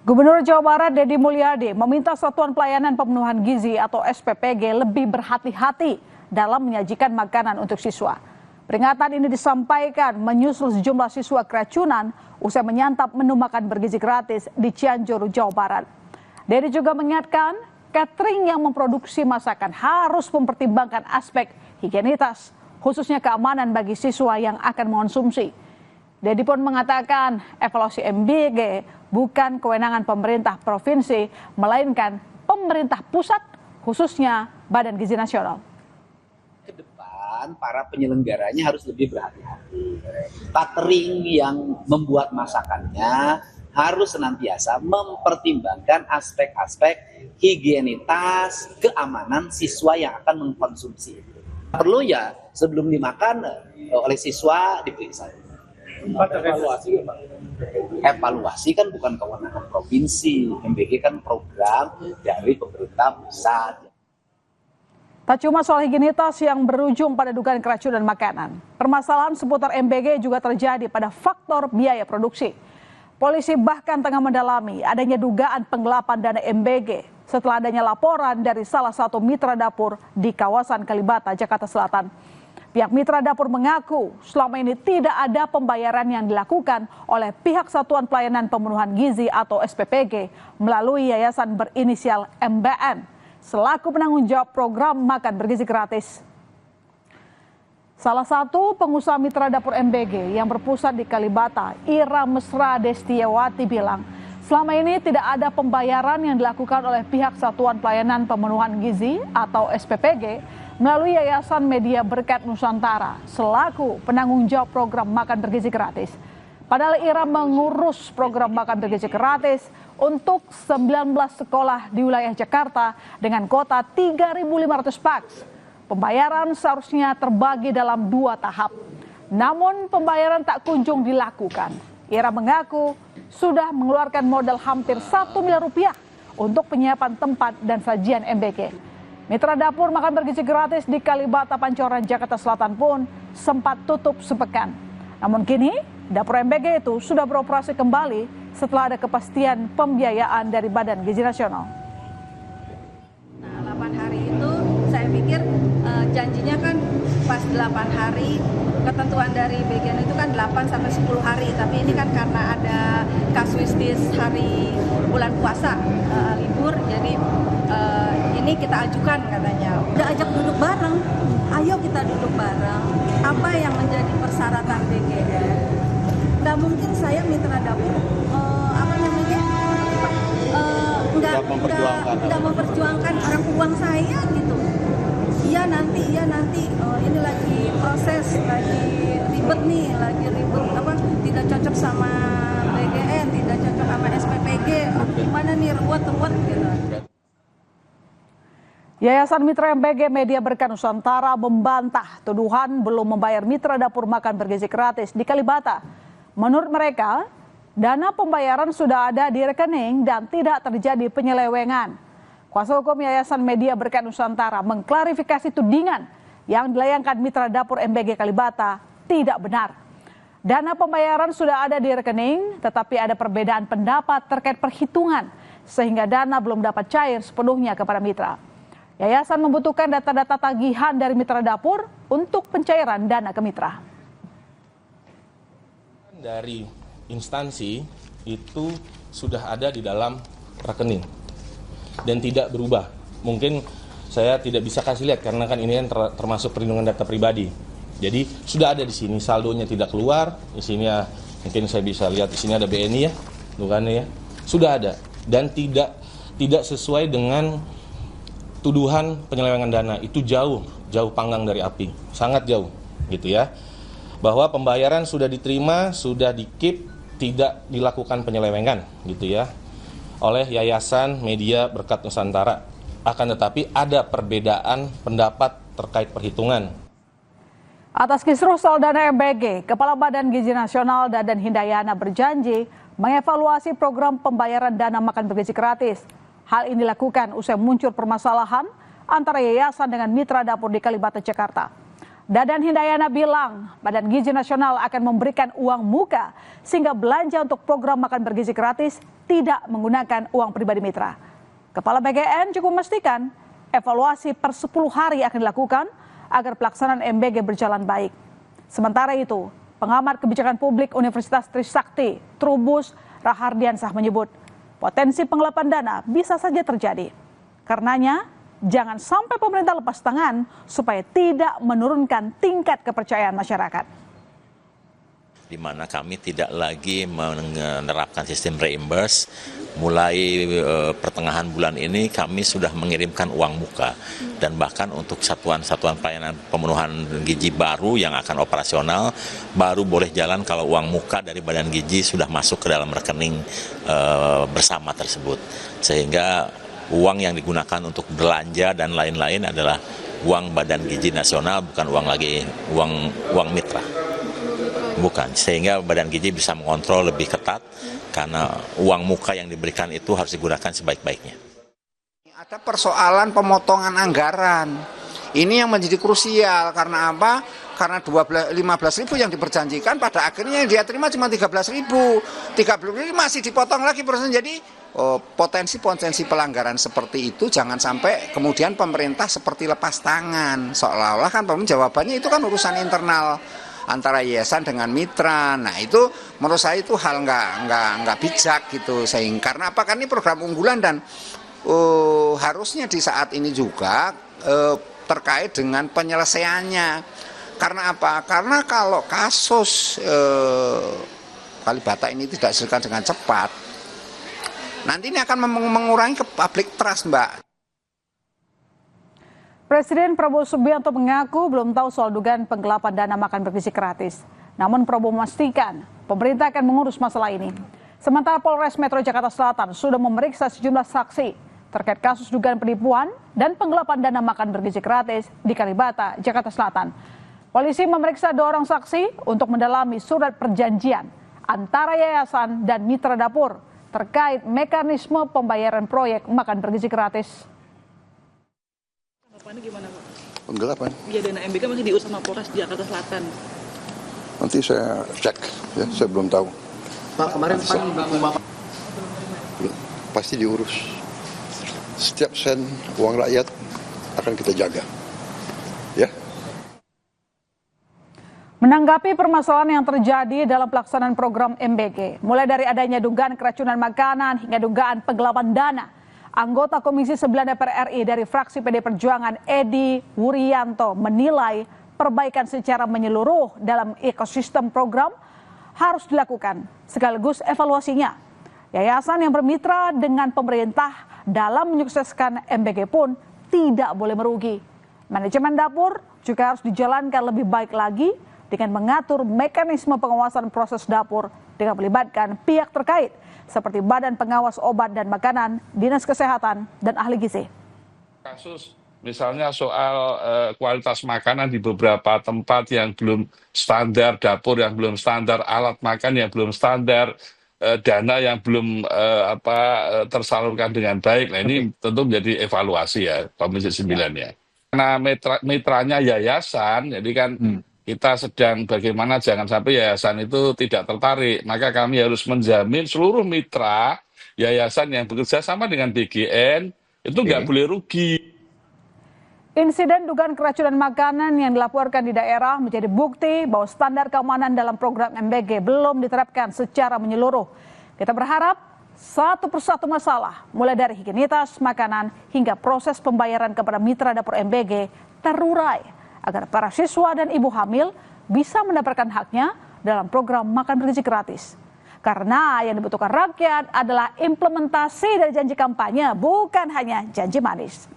Gubernur Jawa Barat Deddy Mulyadi meminta Satuan Pelayanan Pemenuhan Gizi atau SPPG lebih berhati-hati dalam menyajikan makanan untuk siswa. Peringatan ini disampaikan menyusul sejumlah siswa keracunan usai menyantap menu makan bergizi gratis di Cianjur, Jawa Barat. Deddy juga mengingatkan catering yang memproduksi masakan harus mempertimbangkan aspek higienitas, khususnya keamanan bagi siswa yang akan mengonsumsi. Deddy pun mengatakan evaluasi MBG bukan kewenangan pemerintah provinsi, melainkan pemerintah pusat, khususnya Badan Gizi Nasional. Ke depan para penyelenggaranya harus lebih berhati-hati. Catering yang membuat masakannya harus senantiasa mempertimbangkan aspek-aspek higienitas, keamanan siswa yang akan mengkonsumsi. Perlu ya sebelum dimakan oleh siswa diperiksa. Evaluasi kan bukan kewenangan provinsi, MBG kan program dari pemerintah pusat. Tak cuma soal higienitas yang berujung pada dugaan keracunan makanan, permasalahan seputar MBG juga terjadi pada faktor biaya produksi. Polisi bahkan tengah mendalami adanya dugaan penggelapan dana MBG setelah adanya laporan dari salah satu mitra dapur di kawasan Kalibata, Jakarta Selatan. Pihak mitra dapur mengaku selama ini tidak ada pembayaran yang dilakukan oleh pihak Satuan Pelayanan Pemenuhan Gizi atau SPPG melalui yayasan berinisial MBN selaku penanggung jawab program makan bergizi gratis. Salah satu pengusaha mitra dapur MBG yang berpusat di Kalibata, Ira Mesra Destiawati bilang, selama ini tidak ada pembayaran yang dilakukan oleh pihak Satuan Pelayanan Pemenuhan Gizi atau SPPG melalui Yayasan Media Berkat Nusantara selaku penanggung jawab program makan bergizi gratis. Padahal Ira mengurus program makan bergizi gratis untuk 19 sekolah di wilayah Jakarta dengan kuota 3.500 paks. Pembayaran seharusnya terbagi dalam 2 tahap. Namun pembayaran tak kunjung dilakukan. Ira mengaku sudah mengeluarkan modal hampir 1 miliar rupiah untuk penyiapan tempat dan sajian MBG. Mitra dapur makan bergizi gratis di Kalibata Pancoran, Jakarta Selatan pun sempat tutup sepekan. Namun kini dapur MBG itu sudah beroperasi kembali setelah ada kepastian pembiayaan dari Badan Gizi Nasional. Nah, 8 hari itu saya pikir janjinya kan pas 8 hari, ketentuan dari BGN itu kan 8 sampai 10 hari, tapi ini kan karena ada kasuistis hari bulan puasa libur, jadi ini kita ajukan katanya. Udah ajak duduk bareng, ayo kita duduk bareng. Apa yang menjadi persyaratan BGN? Nggak mungkin saya mitra dapur nggak memperjuangkan orang uang saya gitu. Iya nanti ini lagi proses, lagi ribet tidak cocok sama BGN, tidak cocok sama SPPG, gimana nih ruwet gitu. Yayasan Mitra MBG Media Berkat Nusantara membantah tuduhan belum membayar mitra dapur makan bergizi gratis di Kalibata. Menurut mereka, dana pembayaran sudah ada di rekening dan tidak terjadi penyelewengan. Kuasa hukum Yayasan Media Berkat Nusantara mengklarifikasi tudingan yang dilayangkan mitra dapur MBG Kalibata tidak benar. Dana pembayaran sudah ada di rekening, tetapi ada perbedaan pendapat terkait perhitungan, sehingga dana belum dapat cair sepenuhnya kepada mitra. Yayasan membutuhkan data-data tagihan dari mitra dapur untuk pencairan dana ke mitra. Dari instansi itu sudah ada di dalam rekening dan tidak berubah. Mungkin saya tidak bisa kasih lihat karena kan ini kan termasuk perlindungan data pribadi. Jadi sudah ada di sini, saldonya tidak keluar. Di sini ya, mungkin saya bisa lihat di sini ada BNI ya, bukannya ya. Sudah ada dan tidak sesuai dengan tuduhan penyelewengan dana. Itu jauh panggang dari api, sangat jauh gitu ya. Bahwa pembayaran sudah diterima, sudah di-keep, tidak dilakukan penyelewengan gitu ya oleh Yayasan Media Berkat Nusantara. Akan tetapi ada perbedaan pendapat terkait perhitungan. Atas kisruh soal dana MBG, Kepala Badan Gizi Nasional Dadan Hindayana berjanji mengevaluasi program pembayaran dana makan bergizi gratis. Hal ini dilakukan usai muncul permasalahan antara yayasan dengan mitra dapur di Kalibata, Jakarta. Dadan Hindayana bilang Badan Gizi Nasional akan memberikan uang muka sehingga belanja untuk program makan bergizi gratis tidak menggunakan uang pribadi mitra. Kepala BGN juga memastikan evaluasi per 10 hari akan dilakukan agar pelaksanaan MBG berjalan baik. Sementara itu, pengamat kebijakan publik Universitas Trisakti, Trubus Rahardiansah menyebut potensi penggelapan dana bisa saja terjadi. Karenanya, jangan sampai pemerintah lepas tangan supaya tidak menurunkan tingkat kepercayaan masyarakat. Di mana kami tidak lagi menerapkan sistem reimburse. Mulai pertengahan bulan ini kami sudah mengirimkan uang muka, dan bahkan untuk satuan-satuan pelayanan pemenuhan gizi baru yang akan operasional baru boleh jalan kalau uang muka dari Badan Gizi sudah masuk ke dalam rekening bersama tersebut, sehingga uang yang digunakan untuk belanja dan lain-lain adalah uang Badan Gizi Nasional, bukan uang mitra. Bukan, sehingga Badan Gizi bisa mengontrol lebih ketat karena uang muka yang diberikan itu harus digunakan sebaik-baiknya. Ada persoalan pemotongan anggaran. Ini yang menjadi krusial, karena apa? Karena 15.000 yang diperjanjikan pada akhirnya yang dia terima cuma 13.000. 30.000 masih dipotong lagi persen. Jadi potensi pelanggaran seperti itu jangan sampai kemudian pemerintah seperti lepas tangan. Seolah-olah kan jawabannya itu kan urusan internal antara yayasan dengan mitra. Nah itu menurut saya itu hal nggak bijak gitu. Sehingga karena apa? Kan ini program unggulan dan harusnya di saat ini juga terkait dengan penyelesaiannya. Karena apa? Karena kalau kasus Kalibata ini tidak diselesaikan dengan cepat, nanti ini akan mengurangi ke public trust, Mbak. Presiden Prabowo Subianto mengaku belum tahu soal dugaan penggelapan dana makan bergizi gratis. Namun Prabowo memastikan pemerintah akan mengurus masalah ini. Sementara Polres Metro Jakarta Selatan sudah memeriksa sejumlah saksi terkait kasus dugaan penipuan dan penggelapan dana makan bergizi gratis di Kalibata, Jakarta Selatan. Polisi memeriksa 2 orang saksi untuk mendalami surat perjanjian antara yayasan dan mitra dapur terkait mekanisme pembayaran proyek makan bergizi gratis. Tanggapannya gimana, Pak? Penggelapan. Ya, dana MBK masih diurus sama Polres Jakarta Selatan. Nanti saya cek, ya, saya belum tahu. Pak, kemarin Pak Pasti diurus. Setiap sen uang rakyat akan kita jaga. Ya. Menanggapi permasalahan yang terjadi dalam pelaksanaan program MBG, mulai dari adanya dugaan keracunan makanan hingga dugaan penggelapan dana, anggota Komisi 9 DPR RI dari fraksi PD Perjuangan Edi Wuryanto menilai perbaikan secara menyeluruh dalam ekosistem program harus dilakukan, sekaligus evaluasinya. Yayasan yang bermitra dengan pemerintah dalam menyukseskan MBG pun tidak boleh merugi. Manajemen dapur juga harus dijalankan lebih baik lagi dengan mengatur mekanisme pengawasan proses dapur dengan melibatkan pihak terkait seperti Badan Pengawas Obat dan Makanan, Dinas Kesehatan, dan ahli gizi. Kasus misalnya soal kualitas makanan di beberapa tempat yang belum standar, dapur yang belum standar, alat makan yang belum standar, dana yang belum tersalurkan dengan baik. Nah ini tentu menjadi evaluasi ya Komisi 9 ya. Karena mitranya yayasan, jadi kan kita sedang bagaimana jangan sampai yayasan itu tidak tertarik. Maka kami harus menjamin seluruh mitra yayasan yang bekerja sama dengan BGN itu nggak boleh rugi. Insiden dugaan keracunan makanan yang dilaporkan di daerah menjadi bukti bahwa standar keamanan dalam program MBG belum diterapkan secara menyeluruh. Kita berharap satu persatu masalah, mulai dari higienitas makanan hingga proses pembayaran kepada mitra dapur MBG terurai, agar para siswa dan ibu hamil bisa mendapatkan haknya dalam program makan bergizi gratis. Karena yang dibutuhkan rakyat adalah implementasi dari janji kampanye, bukan hanya janji manis.